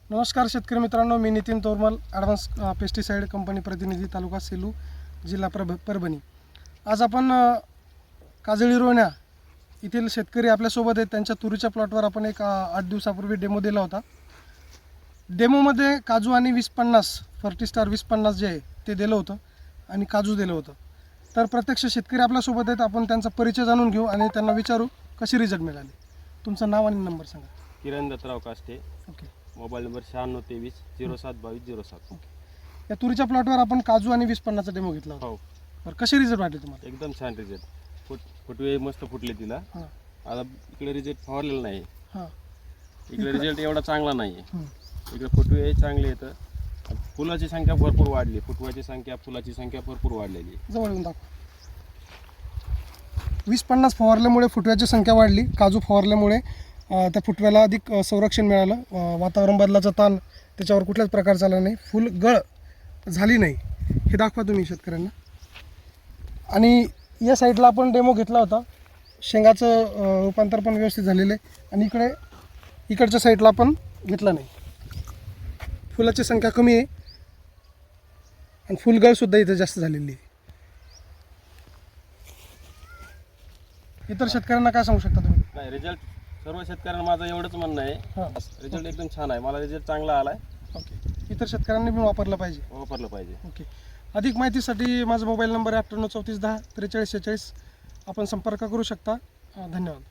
नमस्कार शेतकरी मित्रांनो, मी Nitin Tormal, advance pesticide company प्रतिनिधी, तालुका सेलू, जिल्हा परभणी। आज आपण काजळी रोहण्या येथील शेतकरी आपल्यासोबत आहेत। त्यांच्या तुरीच्या प्लॉटवर आपण एक 8 दिवसापूर्वी डेमो दिला होता। डेमोमध्ये काजू आणि 2050 फर्टिस्टार 2050 जे आहे ते दिलं होतं आणि काजू दिलं होतं। तर प्रत्यक्ष शेतकरी आपल्यासोबत आहेत, आपण त्यांचा परिचय जाणून घेऊ आणि त्यांना विचारू कशी रिझल्ट मिळाले। तुमचं नाव आणि नंबर सांगा। Kiran Dattarao Kashte, okay. Mobile number 9623 072207। Okay, या तुरीच्या प्लॉटवर आपण काजू आणि 2050चा डेमो घेतला होता। हो, बरं, कसे रिझल्ट वाटले तुम्हाला? एकदम छान रिझल्ट। फुटवे मस्त फुटले तिला। हां आता इकडे रिझल्ट फवारलेला नाही, हां इकडे रिझल्ट एवढा चांगला नाही। हं. इकडे फुटवे चांगले येतं, फुलाची संख्या भरपूर वाढली, फुटव्याची संख्या फुलाची संख्या भरपूर वाढलेली आहे। जवळ येऊन दाखवा। 2050 फवारल्यामुळे फुटव्याची संख्या वाढली, काजू फवारल्यामुळे त्या फुटव्याला अधिक संरक्षण मिळालं, वातावरण बदलाचा ताण त्याच्यावर कुठल्याच प्रकारचा आला नाही, फुल गळ झाली नाही, हे दाखवा तुम्ही शेतकऱ्यांना। आणि या साईडला आपण डेमो घेतला होता, शेंगाचं रूपांतर पण व्यवस्थित झालेलं आहे आणि इकडच्या साईडला आपण घेतला नाही, फुलाची संख्या कमी आहे आणि फुलगळसुद्धा इथं जास्त झालेली आहे। इतर शेतकऱ्यांना काय सांगू शकता तुम्ही? नाही, रिझल्ट सर्व शेतकऱ्यांना माझं एवढंच म्हणणं आहे, हां, रिझल्ट एकदम छान आहे। मला रिझल्ट चांगला आला आहे, ओके। इतर शेतकऱ्यांनी पण वापरलं पाहिजे, वापरलं पाहिजे। ओके। अधिक माहितीसाठी माझा मोबाईल नंबर आहे 98 34 10 43 46, आपण संपर्क करू शकता। धन्यवाद।